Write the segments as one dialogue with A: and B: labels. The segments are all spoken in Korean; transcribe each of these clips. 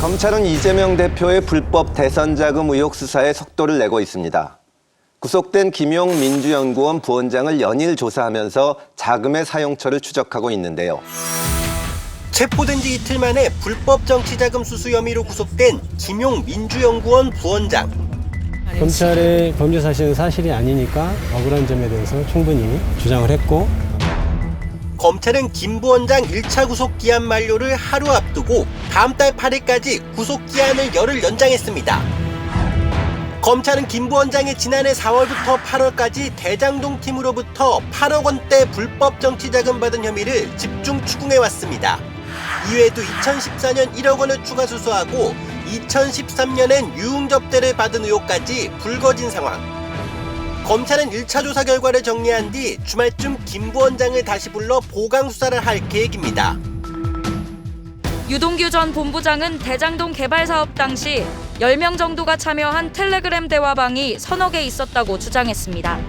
A: 검찰은 이재명 대표의 불법 대선 자금 의혹 수사에 속도를 내고 있습니다. 구속된 김용 민주연구원 부원장을 연일 조사하면서 자금의 사용처를 추적하고 있는데요.
B: 체포된 지 이틀 만에 불법 정치자금 수수 혐의로 구속된 김용 민주연구원 부원장.
C: 검찰의 범죄 사실은 사실이 아니니까 억울한 점에 대해서 충분히 주장을 했고,
B: 검찰은 김 부원장 1차 구속 기한 만료를 하루 앞두고 다음 달 8일까지 구속 기한을 열흘 연장했습니다. 검찰은 김 부원장의 지난해 4월부터 8월까지 대장동 팀으로부터 8억 원대 불법 정치자금 받은 혐의를 집중 추궁해왔습니다. 이외에도 2014년 1억 원을 추가 수수하고 2013년엔 유흥접대를 받은 의혹까지 불거진 상황. 검찰은 1차 조사 결과를 정리한 뒤 주말쯤 김 부원장을 다시 불러 보강 수사를 할 계획입니다.
D: 유동규 전 본부장은 대장동 개발 사업 당시 10명 정도가 참여한 텔레그램 대화방이 서너 개 있었다고 주장했습니다.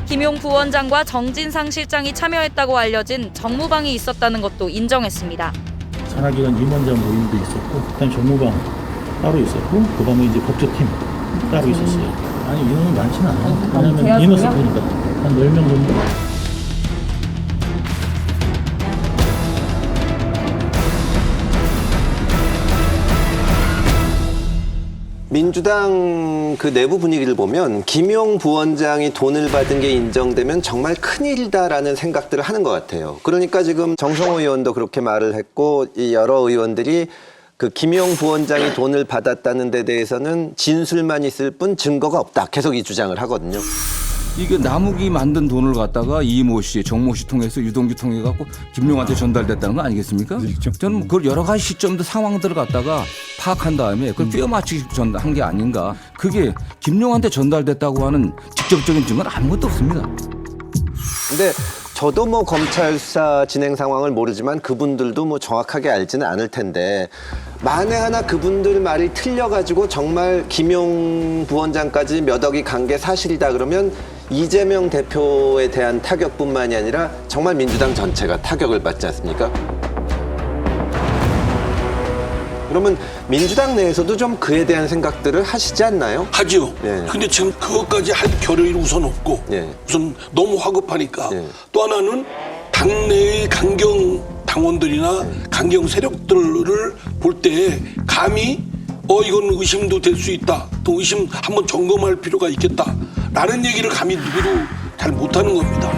D: 김용 부원장과 정진상 실장이 참여했다고 알려진 정무방이 있었다는 것도 인정했습니다.
E: 산하기관 임원장 모임도 있었고, 그다음 정무방 따로 있었고, 그다음에 이제 법조팀 따로 있었어요. 아니 인원은 많지는 않아요. 왜냐면 인원 스프니까 한 10명 정도.
A: 민주당 그 내부 분위기를 보면 김용 부원장이 돈을 받은 게 인정되면 정말 큰일이다라는 생각들을 하는 것 같아요. 그러니까 지금 정성호 의원도 그렇게 말을 했고, 이 여러 의원들이 그 김용 부원장이 돈을 받았다는 데 대해서는 진술만 있을 뿐 증거가 없다. 계속 이 주장을 하거든요.
F: 이게 남욱이 만든 돈을 갖다가 이모 씨, 정모 씨 통해서 유동규 통해 갖고 김용한테 전달됐다는 거 아니겠습니까? 저는 그 여러 가지 시점들 상황들을 갖다가 파악한 다음에 그걸 끼워 맞추기 한 게 아닌가. 그게 김용한테 전달됐다고 하는 직접적인 증거는 아무것도 없습니다.
A: 근데 저도 뭐 검찰 수사 진행 상황을 모르지만 그분들도 뭐 정확하게 알지는 않을 텐데, 만에 하나 그분들 말이 틀려가지고 정말 김용 부원장까지 몇 억이 간 게 사실이다 그러면 이재명 대표에 대한 타격뿐만이 아니라 정말 민주당 전체가 타격을 받지 않습니까? 그러면 민주당 내에서도 좀 그에 대한 생각들을 하시지 않나요?
G: 하죠.
A: 예.
G: 근데 지금 그것까지 할 겨를이 우선 없고,
A: 예.
G: 우선 너무 화급하니까.
A: 예.
G: 또 하나는 당내의 강경 당원들이나 강경 세력들을 볼 때 감히 이건 의심도 될 수 있다. 또 의심 한번 점검할 필요가 있겠다. 라는 얘기를 감히 누구도 잘 못하는 겁니다.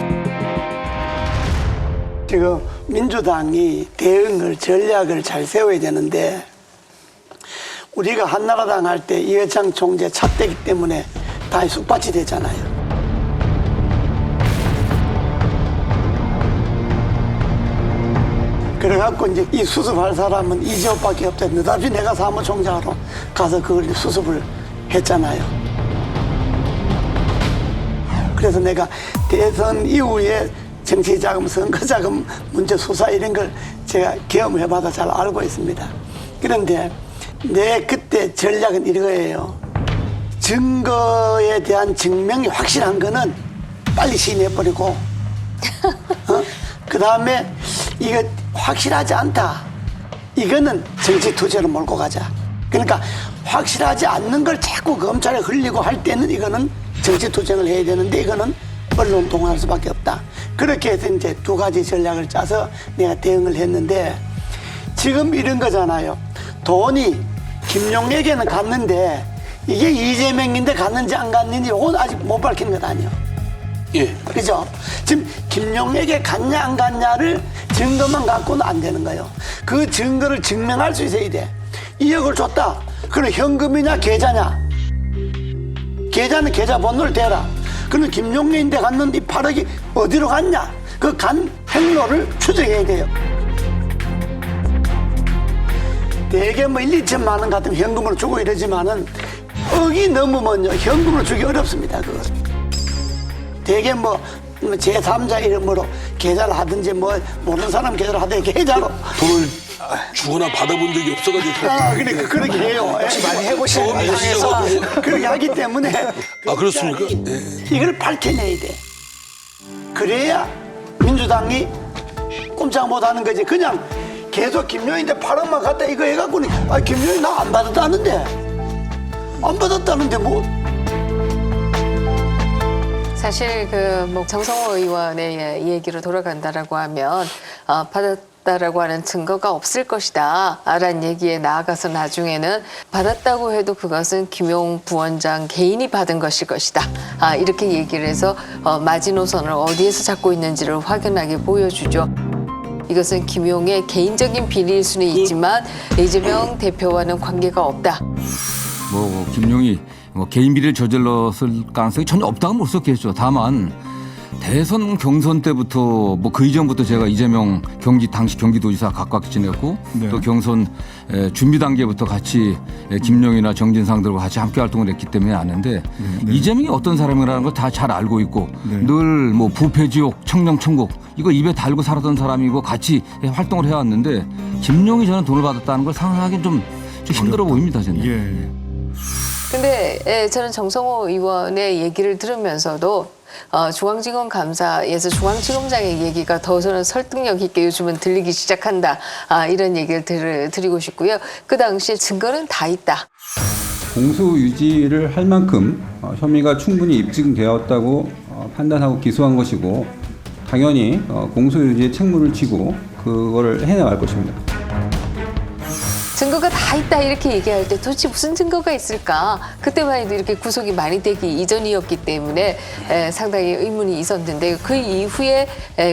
H: 지금 민주당이 대응을 전략을 잘 세워야 되는데, 우리가 한나라당 할 때 이회창 총재 찼대기 때문에 다 쑥밭이 됐잖아요. 그래갖고 이제 이 수습할 사람은 이재호밖에 없다. 느닷없이 내가 사무총장으로 가서 그걸 수습을 했잖아요. 그래서 내가 대선 이후에 정치자금, 선거자금 문제 수사 이런 걸 제가 경험을 해봐서 잘 알고 있습니다. 그런데 내 그때 전략은 이거예요. 증거에 대한 증명이 확실한 거는 빨리 시인해버리고, 그 다음에 이거 확실하지 않다. 이거는 정치 투쟁으로 몰고 가자. 그러니까 확실하지 않는 걸 자꾸 검찰에 흘리고 할 때는 이거는 정치 투쟁을 해야 되는데, 이거는 언론 동원할 수밖에 없다. 그렇게 해서 이제 두 가지 전략을 짜서 내가 대응을 했는데, 지금 이런 거잖아요. 돈이 김용에게는 갔는데 이게 이재명인데 갔는지 안 갔는지 이건 아직 못 밝힌 것 아니에요.
G: 예.
H: 그죠? 지금 김용에게 갔냐 안 갔냐를 증거만 갖고는 안 되는 거예요. 그 증거를 증명할 수 있어야 돼. 2억을 줬다. 그럼 현금이냐 계좌냐? 계좌는 계좌 번호를 대라. 그럼 김용래인데 갔는데 8억이 어디로 갔냐? 그 간 행로를 추적해야 돼요. 대개 뭐 1, 2천만 원 같은 현금으로 주고 이러지만은 억이 넘으면요 현금으로 주기 어렵습니다. 그거. 대개 뭐 제3자 이름으로 계좌를 하든지 뭐 모르는 사람 계좌를 하든지 계좌로
G: 돈을 주거나 받아본 적이 없어가지고.
H: 그러니까 그렇게 해요.
G: 혹시 많이 해보신
H: 거
G: 상에서
H: 그렇게 하기 때문에
G: 그렇습니까? 예.
H: 이걸 밝혀내야 돼. 그래야 민주당이 꼼짝 못하는 거지. 그냥 계속 김용인데 8억만 갖다 이거 해갖고는 김용인 나 안 받았다는데 안 받았다는데 뭐.
I: 사실 뭐 정성호 의원의 얘기로 돌아간다라고 하면 받았다라고 하는 증거가 없을 것이다라는 얘기에 나아가서 나중에는 받았다고 해도 그것은 김용 부원장 개인이 받은 것일 것이다. 이렇게 얘기를 해서 마지노선을 어디에서 잡고 있는지를 확연하게 보여주죠. 이것은 김용의 개인적인 비리일 수는 있지만 이재명 대표와는 관계가 없다.
F: 뭐 김용이 개인 비리를 저질렀을 가능성이 전혀 없다고 볼 수 없겠죠. 다만 대선 경선 때부터 그 이전부터 제가 이재명 당시 경기도지사 가깝게 지냈고 또 경선 준비 단계부터 같이 김용이나 정진상들과 같이 함께 활동을 했기 때문에 아는데 이재명이 어떤 사람이라는 걸 다 잘 알고 있고 늘 부패지옥, 청정천국 이거 입에 달고 살았던 사람이고 같이 활동을 해왔는데 김용이 저는 돈을 받았다는 걸 상상하기는 좀 힘들어 보입니다. 저는.
I: 근데 저는 정성호 의원의 얘기를 들으면서도 중앙지검 감사에서 중앙지검장의 얘기가 더 저는 설득력 있게 요즘은 들리기 시작한다. 이런 얘기를 드리고 싶고요. 그 당시에 증거는 다 있다.
J: 공소 유지를 할 만큼 혐의가 충분히 입증되었다고 판단하고 기소한 것이고 당연히 공소 유지의 책무를 지고 그거를 해나갈 것입니다.
I: 증거가 다 있다 이렇게 얘기할 때 도대체 무슨 증거가 있을까? 그때만 해도 이렇게 구속이 많이 되기 이전이었기 때문에 상당히 의문이 있었는데 그 이후에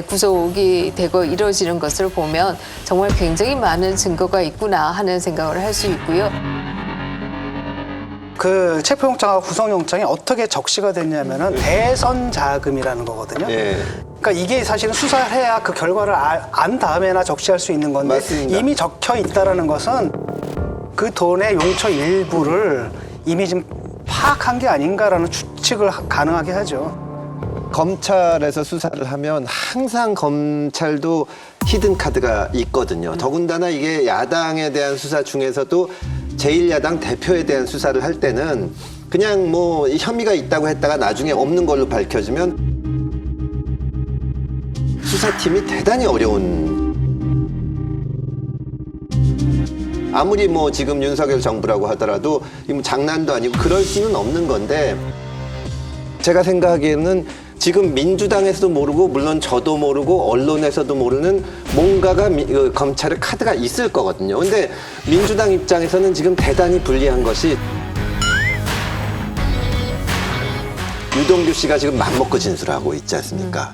I: 구속이 되고 이루어지는 것을 보면 정말 굉장히 많은 증거가 있구나 하는 생각을 할 수 있고요.
K: 그 체포영장하고 구속영장이 어떻게 적시가 됐냐면은 대선 자금이라는 거거든요.
A: 예.
K: 그러니까 이게 사실은 수사를 해야 그 결과를 안 다음에나 적시할 수 있는 건데
A: 맞습니다.
K: 이미 적혀 있다라는 것은 그 돈의 용처 일부를 이미 좀 파악한 게 아닌가라는 추측을 가능하게 하죠.
A: 검찰에서 수사를 하면 항상 검찰도 히든 카드가 있거든요. 더군다나 이게 야당에 대한 수사 중에서도 제1야당 대표에 대한 수사를 할 때는 그냥 혐의가 있다고 했다가 나중에 없는 걸로 밝혀지면 수사팀이 대단히 어려운, 아무리 지금 윤석열 정부라고 하더라도 장난도 아니고 그럴 수는 없는 건데, 제가 생각하기에는 지금 민주당에서도 모르고 물론 저도 모르고 언론에서도 모르는 뭔가가 검찰의 카드가 있을 거거든요. 근데 민주당 입장에서는 지금 대단히 불리한 것이 유동규 씨가 지금 맘먹고 진술하고 있지 않습니까?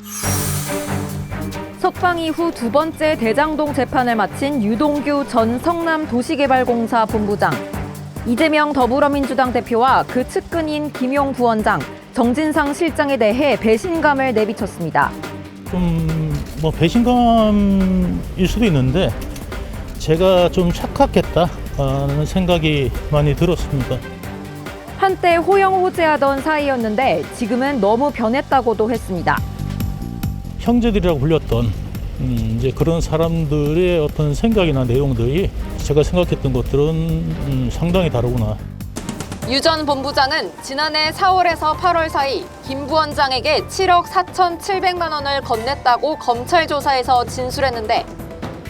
L: 석방 이후 두 번째 대장동 재판을 마친 유동규 전 성남도시개발공사 본부장. 이재명 더불어민주당 대표와 그 측근인 김용 부원장, 정진상 실장에 대해 배신감을 내비쳤습니다.
E: 좀 배신감일 수도 있는데 제가 좀 착각했다는 생각이 많이 들었습니다.
L: 한때 호영호재하던 사이였는데 지금은 너무 변했다고도 했습니다.
E: 형제들이라고 불렸던 이제 그런 사람들의 어떤 생각이나 내용들이 제가 생각했던 것들은 상당히 다르구나.
L: 유 전 본부장은 지난해 4월에서 8월 사이 김 부원장에게 7억 4,700만 원을 건넸다고 검찰 조사에서 진술했는데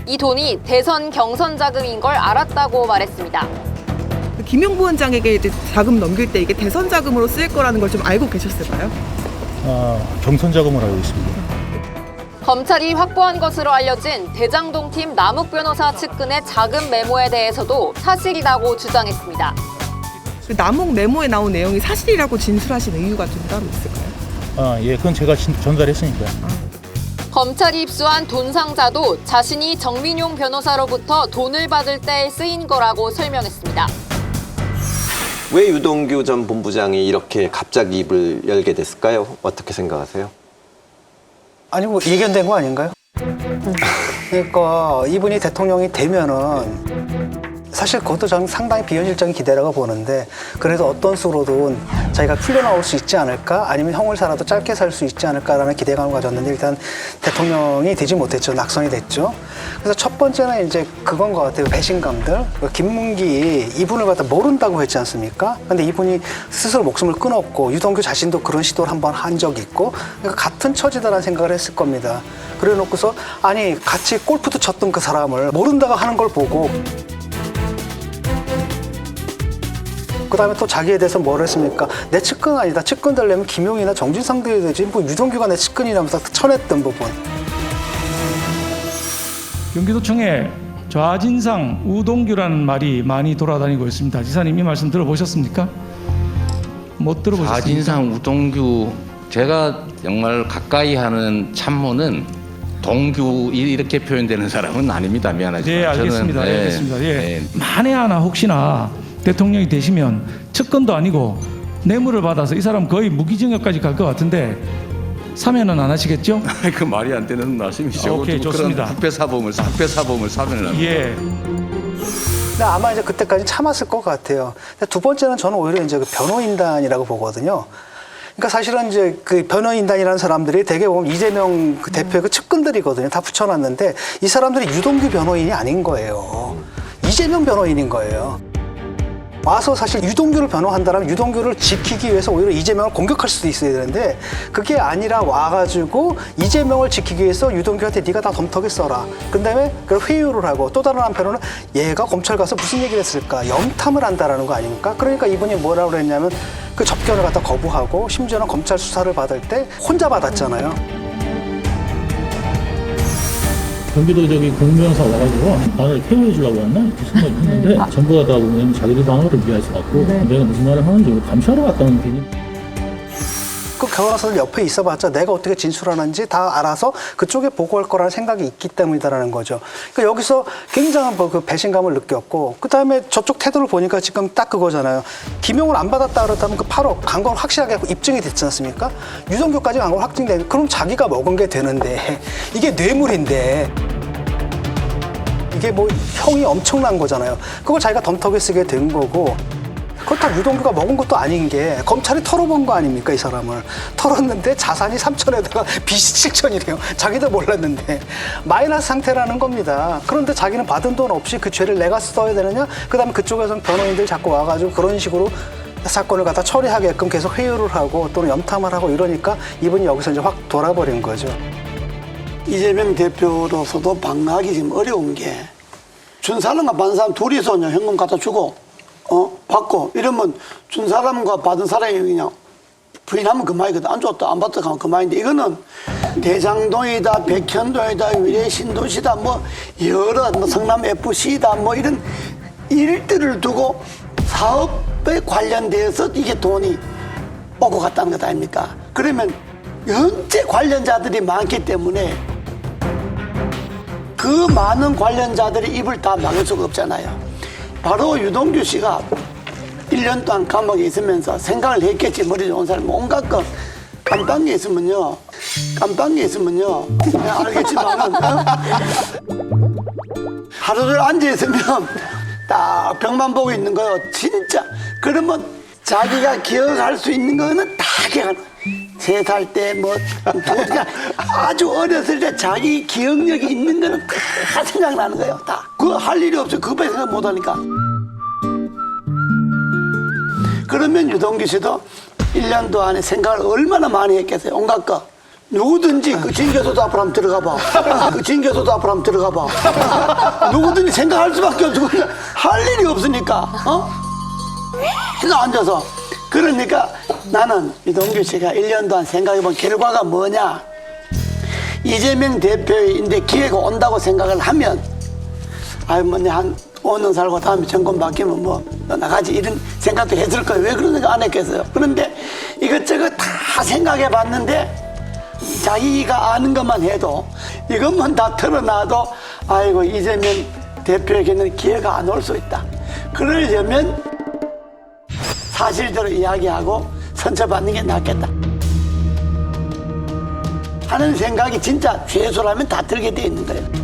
L: 이 돈이 대선 경선 자금인 걸 알았다고 말했습니다.
M: 김용 부원장에게 이제 자금 넘길 때 이게 대선 자금으로 쓰일 거라는 걸 좀 알고 계셨을까요?
E: 경선 자금을 알고 있습니다.
L: 검찰이 확보한 것으로 알려진 대장동 팀 남욱 변호사 측근의 자금 메모에 대해서도 사실이라고 주장했습니다.
M: 그 남욱 메모에 나온 내용이 사실이라고 진술하신 이유가 좀 따로 있을까요?
E: 예, 그건 제가 전달했으니까.
L: 검찰이 입수한 돈 상자도 자신이 정민용 변호사로부터 돈을 받을 때 쓰인 거라고 설명했습니다.
A: 왜 유동규 전 본부장이 이렇게 갑자기 입을 열게 됐을까요? 어떻게 생각하세요?
K: 아니 예견된 거 아닌가요? 그러니까 이분이 대통령이 되면은 사실 그것도 저는 상당히 비현실적인 기대라고 보는데 그래도 어떤 수로든 자기가 풀려나올 수 있지 않을까 아니면 형을 살아도 짧게 살 수 있지 않을까라는 기대감을 가졌는데 일단 대통령이 되지 못했죠. 낙선이 됐죠. 그래서 첫 번째는 이제 그건 것 같아요. 배신감들. 김문기 이분을 갖다 모른다고 했지 않습니까? 근데 이분이 스스로 목숨을 끊었고 유동규 자신도 그런 시도를 한번 한 적이 있고 그러니까 같은 처지다라는 생각을 했을 겁니다. 그래 놓고서 아니 같이 골프도 쳤던 그 사람을 모른다고 하는 걸 보고 그다음에 또 자기에 대해서 뭘 했습니까? 내 측근 아니다. 측근 되려면 김용이나 정진상 돼야 되지. 뭐 유동규가 내 측근이라면서 쳐냈던 부분.
N: 경기도청에 좌진상 우동규라는 말이 많이 돌아다니고 있습니다. 지사님 이 말씀 들어보셨습니까? 못 들어보셨습니까?
O: 좌진상 우동규 제가 정말 가까이 하는 참모는 동규 이렇게 표현되는 사람은 아닙니다. 미안하지만.
N: 네, 알겠습니다.
O: 저는,
N: 알겠습니다. 예. 만에 하나 혹시나 대통령이 되시면 측근도 아니고 뇌물을 받아서 이 사람 거의 무기징역까지 갈 것 같은데 사면은 안 하시겠죠?
O: 그 말이 안 되는 말씀이시죠.
N: 오케이, 좋습니다.
O: 국배 사범을 사면을 합니다.
N: 예.
K: 근데 아마 이제 그때까지 참았을 것 같아요. 근데 두 번째는 저는 오히려 이제 그 변호인단이라고 보거든요. 그러니까 사실은 이제 그 변호인단이라는 사람들이 대개 보면 이재명 그 대표의 그 측근들이거든요. 다 붙여놨는데 이 사람들이 유동규 변호인이 아닌 거예요. 이재명 변호인인 거예요. 와서 사실 유동규를 변호한다면 유동규를 지키기 위해서 오히려 이재명을 공격할 수도 있어야 되는데 그게 아니라 와가지고 이재명을 지키기 위해서 유동규한테 네가 다 덤터기 써라. 그다음에 그걸 회유를 하고 또 다른 한편으로는 얘가 검찰 가서 무슨 얘기를 했을까? 염탐을 한다라는 거 아닙니까? 그러니까 이분이 뭐라고 그랬냐면 그 접견을 갖다 거부하고 심지어는 검찰 수사를 받을 때 혼자 받았잖아요.
E: 경기도 저기 공무원사 와가지고 나를 케어해 주려고 왔나 이렇게 생각을 했는데 전부 다 보면 자기들 방어를 위해서 왔고 내가 무슨 말을 하는지 감시하러 갔다는 개념.
K: 그 변호사들 옆에 있어봤자 내가 어떻게 진술하는지 다 알아서 그쪽에 보고할 거라는 생각이 있기 때문이다라는 거죠. 그러니까 여기서 굉장한 그 배신감을 느꼈고 그 다음에 저쪽 태도를 보니까 지금 딱 그거잖아요. 김용을 안 받았다 그렇다면 그 8억 간 건 확실하게 입증이 됐지 않습니까? 유동규까지 간 건 확증돼. 그럼 자기가 먹은 게 되는데 이게 뇌물인데 이게 뭐 형이 엄청난 거잖아요. 그걸 자기가 덤터기 쓰게 된 거고 그렇다고 유동규가 먹은 것도 아닌 게 검찰이 털어본 거 아닙니까? 이 사람을 털었는데 자산이 3천에다가 빚이 7천이래요. 자기도 몰랐는데 마이너스 상태라는 겁니다. 그런데 자기는 받은 돈 없이 그 죄를 내가 써야 되느냐? 그다음에 그쪽에서는 변호인들 자꾸 와가지고 그런 식으로 사건을 갖다 처리하게끔 계속 회유를 하고 또는 염탐을 하고 이러니까 이분이 여기서 이제 확 돌아버린 거죠.
H: 이재명 대표로서도 방어하기 지금 어려운 게 준 사람과 받은 사람 둘이서 그냥 현금 갖다 주고 받고 이러면 준 사람과 받은 사람이 그냥 부인하면 그만이거든. 안 줬다 안 받다 하면 그만인데 이거는 대장동이다 백현동이다 위례신도시다 뭐 여러 뭐 성남 FC다 뭐 이런 일들을 두고 사업에 관련돼서 이게 돈이 오고 갔다는 것 아닙니까? 그러면 현재 관련자들이 많기 때문에 그 많은 관련자들이 입을 다 막을 수가 없잖아요. 바로 유동규 씨가 1년 동안 감옥에 있으면서 생각을 했겠지. 머리 좋은 사람 온갖 거 깜빵에 있으면요 그냥 알겠지만은 하루 종일 앉아있으면 딱 벽만 보고 있는 거예요. 진짜. 그러면 자기가 기억할 수 있는 거는 다 기억하는 거예요. 3살 때 뭐 아주 어렸을 때 자기 기억력이 있는 거는 다 생각나는 거예요. 다. 그거 할 일이 없어요. 그거밖에 생각 못 하니까. 그러면 유동규 씨도 1년도 안에 생각을 얼마나 많이 했겠어요. 온갖 거. 누구든지 그 징계소도 앞으로 한번 들어가 봐. 그 징계소도 앞으로 한번 들어가 봐. 누구든지 생각할 수밖에 없고 할 일이 없으니까. 맨날 앉아서. 그러니까 나는 유동규 씨가 1년 동안 생각해본 결과가 뭐냐. 이재명 대표인데 기회가 온다고 생각을 하면 아유 뭐 한 5년 살고 다음에 정권 바뀌면 뭐 나가지 이런 생각도 했을 거예요. 왜 그런 생각 안 했겠어요. 그런데 이것저것 다 생각해 봤는데 자기가 아는 것만 해도 이것만 다 털어놔도 아이고 이재명 대표에게는 기회가 안 올 수 있다. 그러려면 사실대로 이야기하고 선처받는 게 낫겠다 하는 생각이 진짜 죄수라면 다 들게 돼 있는 거예요.